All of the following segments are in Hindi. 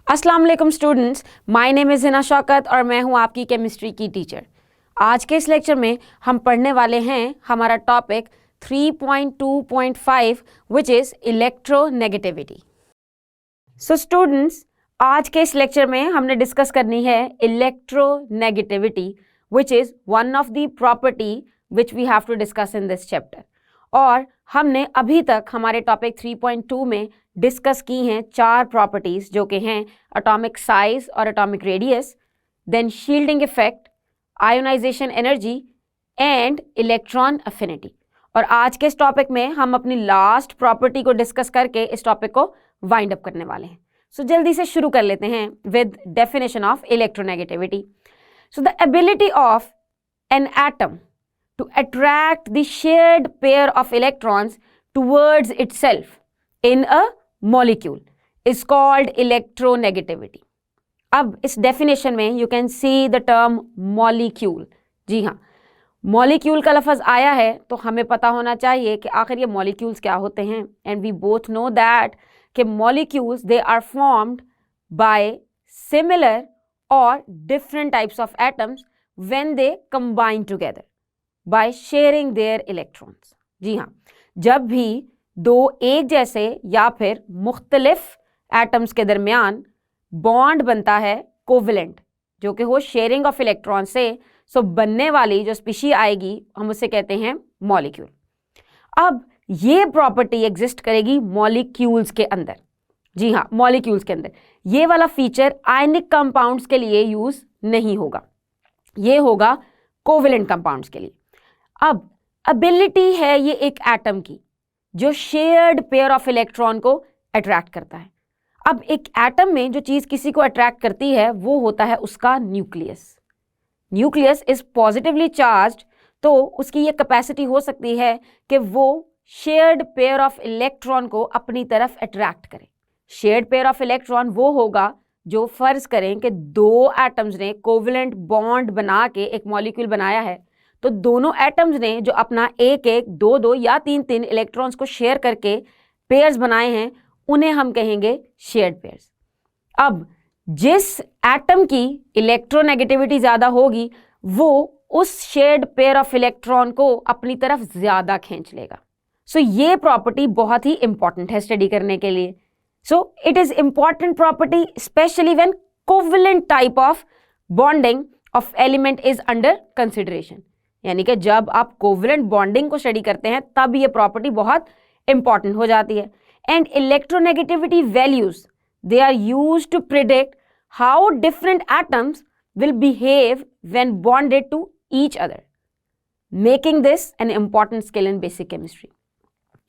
अस्सलाम वालेकुम students, my name is Hina Shaukat और मैं हूं आपकी केमिस्ट्री की टीचर। आज के इस लेक्चर में हम पढ़ने वाले हैं हमारा topic 3.2.5 which is electronegativity. So students, आज के इस लेक्चर में हमने डिस्कस करनी है electronegativity which is one of the property which we have to discuss in this chapter. और हमने अभी तक हमारे टॉपिक 3.2 में डिस्कस की हैं 4 प्रॉपर्टीज़ जो कि हैं एटॉमिक साइज और atomic radius, then shielding effect, ionization energy and electron affinity. और आज के इस टॉपिक में हम अपनी लास्ट प्रॉपर्टी को डिस्कस करके इस टॉपिक को वाइंड अप करने वाले हैं। सो जल्दी से शुरू कर लेते हैं with definition of electronegativity. So the ability of an atom to attract the shared pair of electrons towards itself in a molecule is called electronegativity. अब इस definition में you can see the term molecule. जी हाँ, molecule का लफ्ज़ आया है तो हमें पता होना चाहिए कि आखिर ये molecules क्या होते हैं। And we both know that कि molecules they are formed by similar or different types of atoms when they combine together by sharing their electrons. जी हाँ, जब भी दो एक जैसे या फिर मुख्तलिफ एटम्स के दरमियान बॉन्ड बनता है कोवलेंट, जो कि हो शेयरिंग ऑफ इलेक्ट्रॉन से, सो बनने वाली जो स्पीशी आएगी हम उसे कहते हैं मॉलिक्यूल। अब ये प्रॉपर्टी एग्जिस्ट करेगी मॉलिक्यूल्स के अंदर। जी हाँ, मॉलिक्यूल्स के अंदर ये वाला फीचर आयनिक कंपाउंड्स के लिए यूज नहीं होगा, ये होगा कोवलेंट कंपाउंड्स के लिए। अब एबिलिटी है ये एक एटम की जो शेयर्ड पेयर ऑफ इलेक्ट्रॉन को अट्रैक्ट करता है। अब एक एटम में जो चीज़ किसी को अट्रैक्ट करती है वो होता है उसका nucleus. Nucleus is positively charged, तो उसकी ये कैपेसिटी हो सकती है कि वो शेयर्ड पेयर ऑफ इलेक्ट्रॉन को अपनी तरफ अट्रैक्ट करे। शेयर्ड पेयर ऑफ इलेक्ट्रॉन वो होगा जो फर्ज करें कि दो एटम्स ने कोवलेंट बॉन्ड बना के एक मॉलिक्यूल बनाया है, तो दोनों एटम्स ने जो अपना एक एक दो दो या तीन तीन इलेक्ट्रॉन्स को शेयर करके पेयर्स बनाए हैं उन्हें हम कहेंगे शेयर्ड पेयर्स। अब जिस एटम की इलेक्ट्रोनेगेटिविटी ज़्यादा होगी वो उस शेयर्ड पेयर ऑफ इलेक्ट्रॉन को अपनी तरफ ज़्यादा खींच लेगा। सो ये प्रॉपर्टी बहुत ही इंपॉर्टेंट है स्टडी करने के लिए। So it is important property specially when covalent type of bonding of element is under consideration. यानी कि जब आप कोवलेंट बॉन्डिंग को स्टडी करते हैं तब ये प्रॉपर्टी बहुत इंपॉर्टेंट हो जाती है। And electronegativity values they are used to predict how different atoms will behave when bonded to each other, making this an important skill in basic chemistry.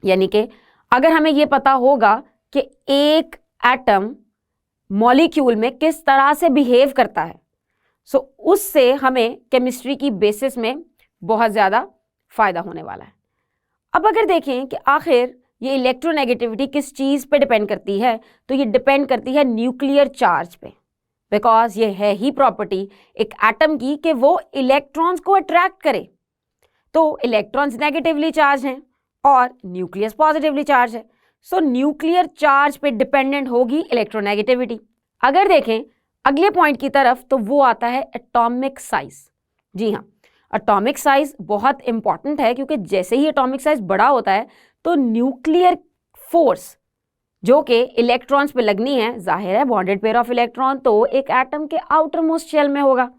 यानी कि अगर हमें ये पता होगा कि एक एटम मॉलिक्यूल में किस तरह से बिहेव करता है, सो उससे हमें केमिस्ट्री की बेसिस में बहुत ज़्यादा फ़ायदा होने वाला है। अब अगर देखें कि आखिर ये इलेक्ट्रोनेगेटिविटी किस चीज़ पे डिपेंड करती है, तो ये डिपेंड करती है न्यूक्लियर चार्ज पे, बिकॉज ये है ही प्रॉपर्टी एक एटम की कि वो इलेक्ट्रॉन्स को अट्रैक्ट करे। तो इलेक्ट्रॉन्स नेगेटिवली चार्ज हैं और न्यूक्लियस पॉजिटिवली चार्ज है, सो न्यूक्लियर चार्ज पे डिपेंडेंट होगी इलेक्ट्रोनेगेटिविटी। अगर देखें अगले पॉइंट की तरफ तो वो आता है एटॉमिक साइज। जी हाँ, एटॉमिक साइज बहुत इंपॉर्टेंट है क्योंकि जैसे ही एटॉमिक साइज बड़ा होता है तो न्यूक्लियर फोर्स जो कि इलेक्ट्रॉन्स पे लगनी है, जाहिर है बॉन्डेड पेयर ऑफ इलेक्ट्रॉन तो एक एटम के आउटर मोस्ट शेल में होगा,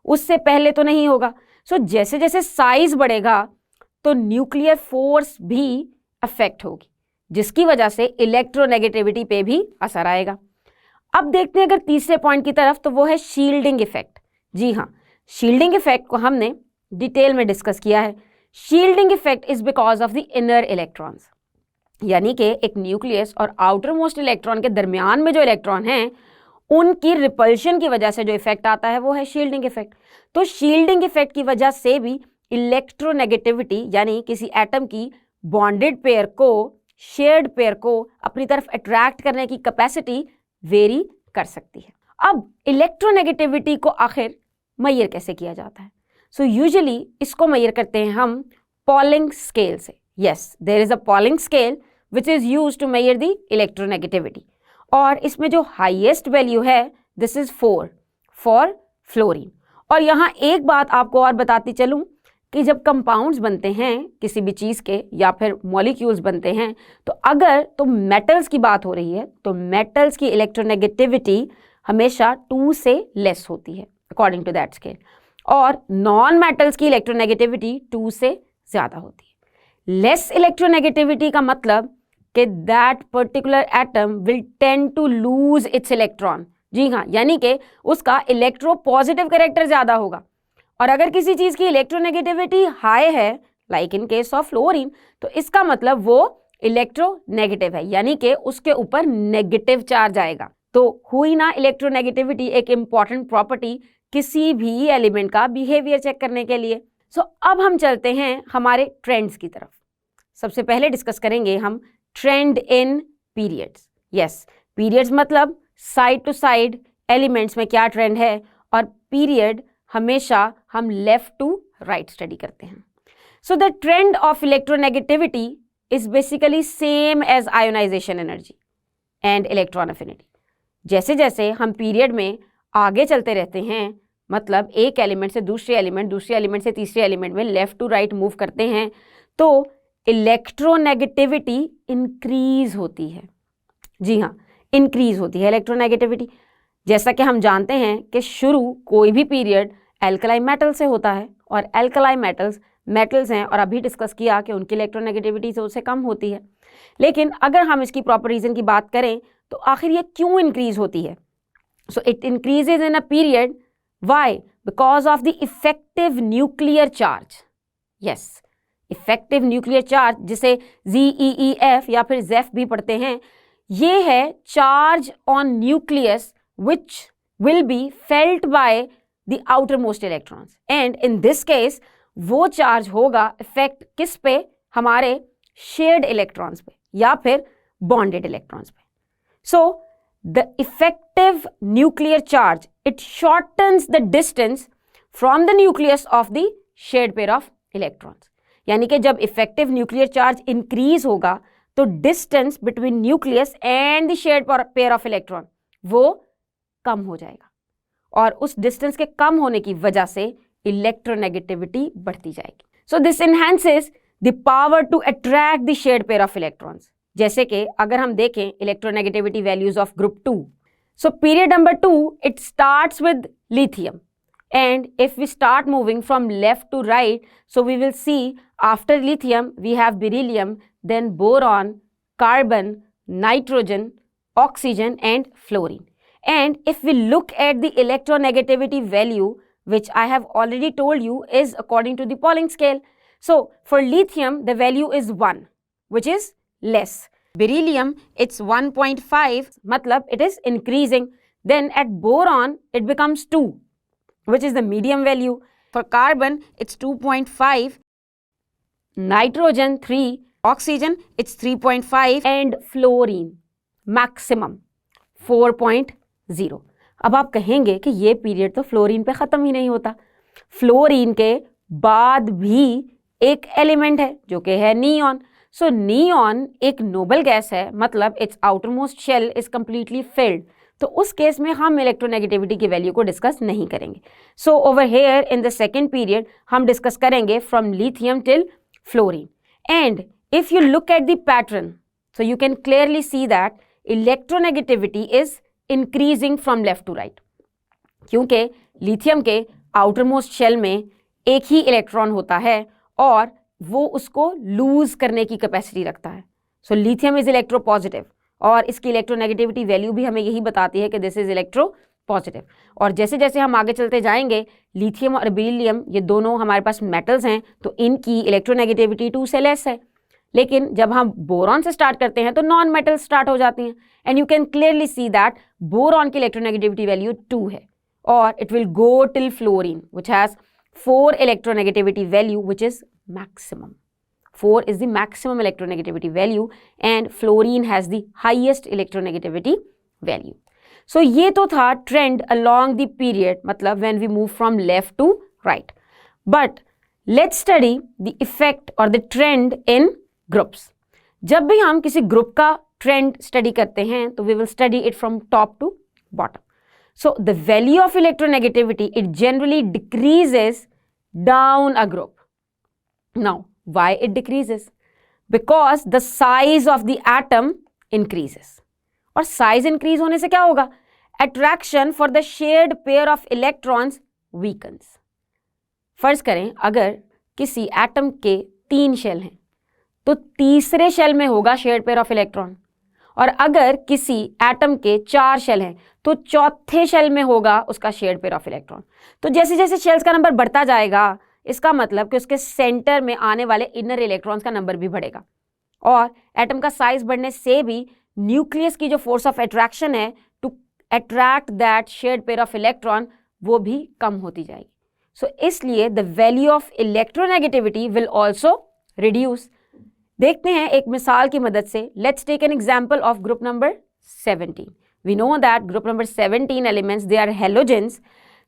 उससे पहले तो नहीं होगा। सो जैसे जैसे साइज बढ़ेगा तो न्यूक्लियर फोर्स भी अफेक्ट होगी, जिसकी वजह से इलेक्ट्रोनेगेटिविटी पे भी असर आएगा। अब देखते हैं अगर तीसरे पॉइंट की तरफ, तो वो है शील्डिंग इफेक्ट। जी हाँ, शील्डिंग इफेक्ट को हमने डिटेल में डिस्कस किया है। Shielding effect is because of the inner electrons, यानी कि एक न्यूक्लियस और आउटर मोस्ट इलेक्ट्रॉन के दरमियान में जो इलेक्ट्रॉन हैं उनकी रिपल्शन की वजह से जो इफेक्ट आता है वो है शील्डिंग इफेक्ट। तो शील्डिंग इफेक्ट की वजह से भी इलेक्ट्रोनेगेटिविटी यानी किसी एटम की बॉन्डेड पेयर को शेयर्ड पेयर को अपनी तरफ अट्रैक्ट करने की कैपेसिटी वेरी कर सकती है। अब इलेक्ट्रोनेगेटिविटी को आखिर मैयर कैसे किया जाता है? सो यूजुअली इसको मैयर करते हैं हम पॉलिंग स्केल से। Yes, there is a Pauling scale which is used to measure the electronegativity. और इसमें जो हाईएस्ट वैल्यू है दिस इज 4 फॉर फ्लोरीन। और यहाँ एक बात आपको और बताती चलूँ कि जब कंपाउंड्स बनते हैं किसी भी चीज़ के या फिर मॉलिक्यूल्स बनते हैं, तो अगर तो मेटल्स की बात हो रही है तो मेटल्स की इलेक्ट्रोनेगेटिविटी हमेशा 2 से लेस होती है अकॉर्डिंग टू दैट स्केल, और नॉन मेटल्स की इलेक्ट्रोनेगेटिविटी 2 से ज़्यादा होती है। लेस इलेक्ट्रोनेगेटिविटी का मतलब कि that particular atom will tend to lose its electron. जी हाँ, यानी कि उसका इलेक्ट्रो पॉजिटिव कैरेक्टर ज़्यादा होगा। और अगर किसी चीज़ की इलेक्ट्रोनेगेटिविटी हाई है like in case of fluorine, तो इसका मतलब वो इलेक्ट्रोनेगेटिव है, यानी कि उसके ऊपर नेगेटिव चार्ज आएगा। तो हुई ना इलेक्ट्रोनेगेटिविटी एक इंपॉर्टेंट प्रॉपर्टी किसी भी एलिमेंट का बिहेवियर चेक करने के लिए। सो अब हम चलते हैं हमारे ट्रेंड्स की तरफ। सबसे पहले डिस्कस करेंगे हम ट्रेंड इन पीरियड्स। यस, पीरियड्स मतलब साइड टू साइड एलिमेंट्स में क्या ट्रेंड है, और पीरियड हमेशा हम लेफ्ट टू राइट स्टडी करते हैं। So the trend of electronegativity is basically same as ionization energy and electron affinity. जैसे जैसे हम पीरियड में आगे चलते रहते हैं, मतलब एक एलिमेंट से दूसरे एलिमेंट से तीसरे एलिमेंट में लेफ्ट टू राइट मूव करते हैं, तो इलेक्ट्रोनेगेटिविटी इंक्रीज होती है। जी हाँ, इंक्रीज होती है इलेक्ट्रोनेगेटिविटी। जैसा कि हम जानते हैं कि शुरू कोई भी पीरियड एल्कलाई मेटल से होता है, और एल्कलाई मेटल्स हैं, और अभी डिस्कस किया कि उनकी इलेक्ट्रोनेगेटिविटी से उससे कम होती है। लेकिन अगर हम इसकी प्रॉपर रीजन की बात करें तो आखिर ये क्यों इंक्रीज होती है? So it increases in a period, why? Because of the effective nuclear charge. Yes, effective nuclear charge, जिसे ZeEF या फिर ZEF भी पढ़ते हैं, ये है charge on nucleus which will be felt by the outermost electrons, and in this case वो चार्ज होगा इफेक्ट किस पे? हमारे शेयर्ड इलेक्ट्रॉन्स पे या फिर बॉन्डेड इलेक्ट्रॉन्स पे। So the effective nuclear charge it shortens the distance from the nucleus of the shared pair of electrons. यानी कि जब इफेक्टिव न्यूक्लियर चार्ज इंक्रीज होगा तो distance between nucleus and the shared pair of electron वो कम हो जाएगा, और उस डिस्टेंस के कम होने की वजह से इलेक्ट्रोनेगेटिविटी बढ़ती जाएगी। So this enhances the power to attract the shared pair of electrons. जैसे कि अगर हम देखें electronegativity values of group 2, so period number 2 it starts with lithium, and if we start moving from left to right, so we will see after lithium we have beryllium, then boron, carbon, nitrogen, oxygen and fluorine. And if we look at the electronegativity value, which I have already told you is according to the Pauling scale. So for lithium the value is 1, which is less. Beryllium it's 1.5, matlab it is increasing. Then at boron it becomes 2, which is the medium value. For carbon it's 2.5, nitrogen 3, oxygen it's 3.5 and fluorine maximum 4.0. अब आप कहेंगे कि ये पीरियड तो फ्लोरीन पे ख़त्म ही नहीं होता। फ्लोरीन के बाद भी एक एलिमेंट है जो कि है नियॉन। सो नियॉन एक नोबल गैस है, मतलब it's outermost shell is completely filled. तो उस केस में हम इलेक्ट्रोनेगेटिविटी की वैल्यू को डिस्कस नहीं करेंगे। So over here in the second period हम डिस्कस करेंगे from lithium till fluorine. And if you look at the pattern, so you can clearly see that electronegativity is increasing from left to right, क्योंकि लिथियम के आउटरमोस्ट शेल में एक ही इलेक्ट्रॉन होता है और वो उसको लूज करने की कैपेसिटी रखता है। So lithium is electro positive, और इसकी इलेक्ट्रोनेगेटिविटी वैल्यू भी हमें यही बताती है कि दिस इज इलेक्ट्रो पॉजिटिव। और जैसे जैसे हम आगे चलते जाएंगे, लिथियम और बेरिलियम ये दोनों हमारे पास मेटल्स हैं, तो इनकी इलेक्ट्रोनेगेटिविटी 2 से लेस है। लेकिन जब हम बोरॉन से स्टार्ट करते हैं तो नॉन मेटल स्टार्ट हो जाती हैं, and you can clearly see that boron की इलेक्ट्रोनेगेटिविटी वैल्यू 2 है, और it will go till fluorine which has 4 electronegativity value, which is maximum. 4 is the maximum electronegativity value and fluorine has the highest electronegativity value. So ये तो था trend along the period, मतलब when we move from left to right. But let's study the effect or the trend in groups. जब भी हम किसी ग्रुप का ट्रेंड स्टडी करते हैं तो we will study it from top to bottom. So the value of electronegativity it generally decreases down a group. Now why it decreases? Because the size of the atom increases. और साइज इंक्रीज होने से क्या होगा? Attraction for the shared pair of electrons weakens. फर्ज करें अगर किसी एटम के 3 शेल हैं तो तीसरे शेल में होगा शेयर्ड पेयर ऑफ इलेक्ट्रॉन, और अगर किसी एटम के 4 शेल हैं तो चौथे शेल में होगा उसका शेयर्ड पेयर ऑफ इलेक्ट्रॉन. तो जैसे जैसे शेल्स का नंबर बढ़ता जाएगा इसका मतलब कि उसके सेंटर में आने वाले इनर इलेक्ट्रॉन्स का नंबर भी बढ़ेगा, और एटम का साइज बढ़ने से भी न्यूक्लियस की जो फोर्स ऑफ अट्रैक्शन है to attract that shared pair of electron वो भी कम होती जाएगी. सो इसलिए the value of electronegativity will also reduce. देखते हैं एक मिसाल की मदद से. Let's take an example of group number 17. We know that group number 17 elements they are halogens.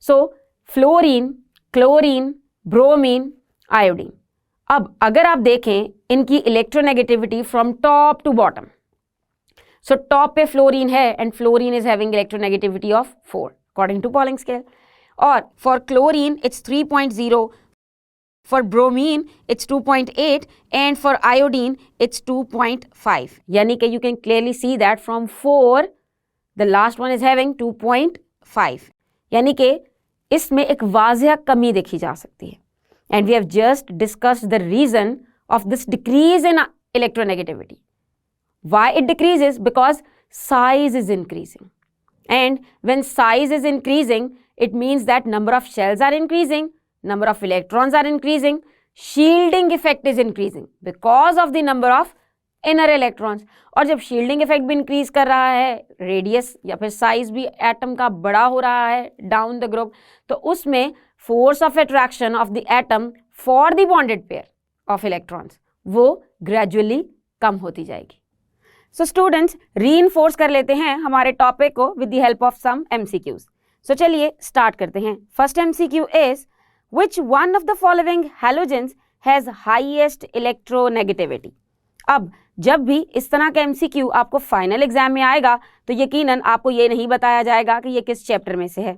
So fluorine, chlorine, bromine, iodine. अब अगर आप देखें इनकी electronegativity from top to bottom. So top पे फ्लोरीन है and fluorine is having electronegativity of 4 according to Pauling scale. और for chlorine it's 3.0, for bromine it's 2.8 and for iodine it's 2.5. यानी कि you can clearly see that from 4 the last one is having 2.5. यानी कि इसमें एक वाज़िह कमी देखी जा सकती है. And we have just discussed the reason of this decrease in electronegativity. Why it decreases? Because size is increasing. And when size is increasing, it means that number of shells are increasing, number of electrons are increasing, shielding effect is increasing because of the number of inner electrons. और जब shielding effect भी increase कर रहा है, radius या फिर size भी atom का बड़ा हो रहा है down the group, तो उसमें force of attraction of the atom for the bonded pair of electrons वो gradually कम होती जाएगी. So students, reinforce कर लेते हैं हमारे topic को with the help of some MCQs. So चलिए start करते हैं. First MCQ is which one of the following halogens has highest electronegativity? अब जब भी इस तरह का MCQ आपको फाइनल एग्जाम में आएगा तो यकीनन आपको ये नहीं बताया जाएगा कि ये किस चैप्टर में से है.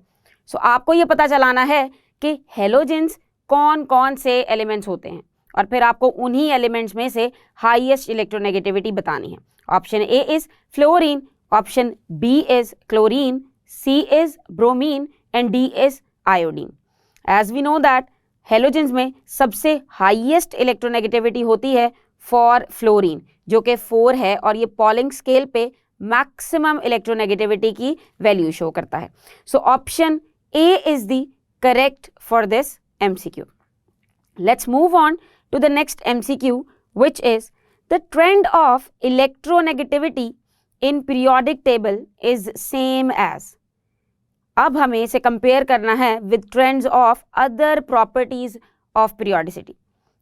सो आपको ये पता चलाना है कि हेलोजेंस कौन कौन से एलिमेंट्स होते हैं और फिर आपको उन्हीं एलिमेंट्स में से हाईएस्ट इलेक्ट्रोनेगेटिविटी बतानी है. Option A is fluorine, option B is chlorine, C is bromine and D is iodine. As we know that halogens में सबसे हाईएस्ट इलेक्ट्रोनेगेटिविटी होती है फॉर फ्लोरीन जो कि 4 है और ये पॉलिंग स्केल पे मैक्सिमम इलेक्ट्रोनेगेटिविटी की वैल्यू शो करता है. So option A is the correct for this MCQ. Let's move on to the next MCQ, which is the trend of electronegativity in periodic table is same as. अब हमें इसे कंपेयर करना है with trends of other properties of periodicity.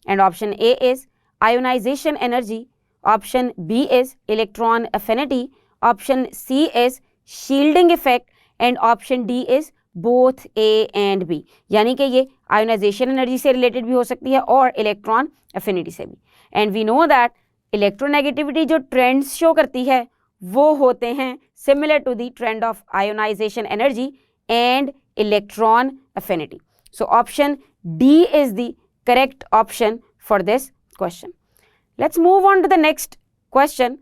And option A is ionization energy, option B is electron affinity, option C is shielding effect and option D is both A and B. यानी कि ये आयोनाइजेशन एनर्जी से रिलेटेड भी हो सकती है और इलेक्ट्रॉन एफिनिटी से भी. And we know that electronegativity जो ट्रेंड्स शो करती है वो होते हैं similar to the trend of ionization energy and electron affinity. So option D is the correct option for this question. Let's move on to the next question.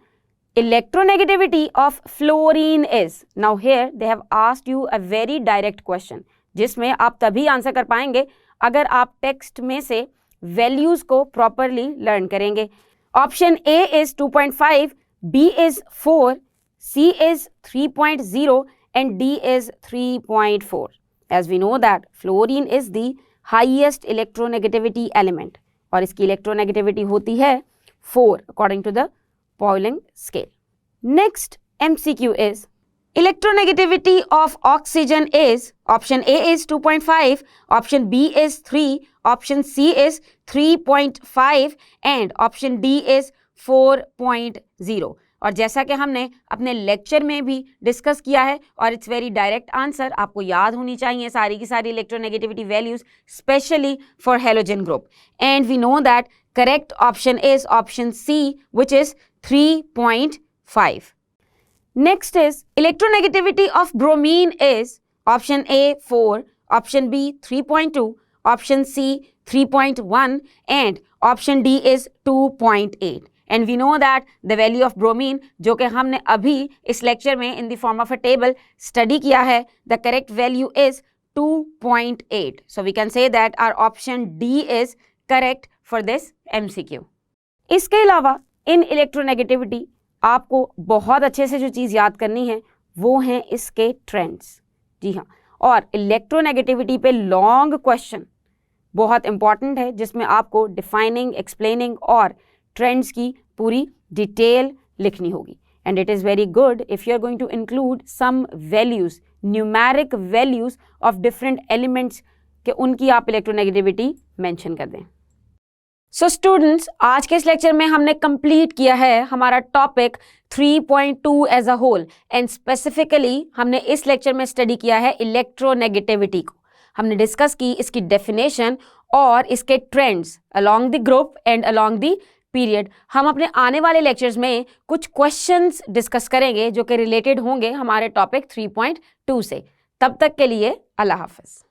Electronegativity of fluorine is. Now here they have asked you a very direct question जिसमें आप तभी आंसर कर पाएंगे अगर आप टेक्स्ट में से वैल्यूज को प्रॉपरली लर्न करेंगे. Option A is 2.5, B is 4, C is 3.0 and D is 3.4. As we know that fluorine is the highest electronegativity element और इसकी इलेक्ट्रोनेगेटिविटी होती है 4 according to the Pauling scale. Next MCQ is electronegativity of oxygen is. Option A is 2.5, option B is 3, option C is 3.5 and option D is 4.0. और जैसा कि हमने अपने लेक्चर में भी डिस्कस किया है और इट्स वेरी डायरेक्ट आंसर, आपको याद होनी चाहिए सारी की सारी electronegativity values specially for halogen group. And we know that correct option is option C, which is 3.0. 5. Next is electronegativity of bromine is option A 4, option B 3.2, option C 3.1 and option D is 2.8. And we know that the value of bromine जो कि हमने अभी इस लेक्चर में in the form of a table study किया है, the correct value is 2.8. So we can say that our option D is correct for this MCQ. इसके अलावा इन इलेक्ट्रोनेगेटिविटी आपको बहुत अच्छे से जो चीज़ याद करनी है वो हैं इसके ट्रेंड्स. जी हाँ, और इलेक्ट्रोनेगेटिविटी पे लॉन्ग क्वेश्चन बहुत इंपॉर्टेंट है जिसमें आपको डिफाइनिंग, एक्सप्लेनिंग और ट्रेंड्स की पूरी डिटेल लिखनी होगी. And it is very good if you are going to include some values, numeric values of different elements के उनकी आप इलेक्ट्रोनेगेटिविटी मेंशन कर दें. सो स्टूडेंट्स, आज के इस लेक्चर में हमने कंप्लीट किया है हमारा topic 3.2 as a whole and specifically हमने इस लेक्चर में स्टडी किया है इलेक्ट्रोनेगेटिविटी को. हमने डिस्कस की इसकी डेफिनेशन और इसके trends along the group and along the period. हम अपने आने वाले लेक्चर्स में कुछ क्वेश्चंस डिस्कस करेंगे जो कि रिलेटेड होंगे हमारे टॉपिक 3.2 से. तब तक के लिए अल्लाह हाफ़िज़.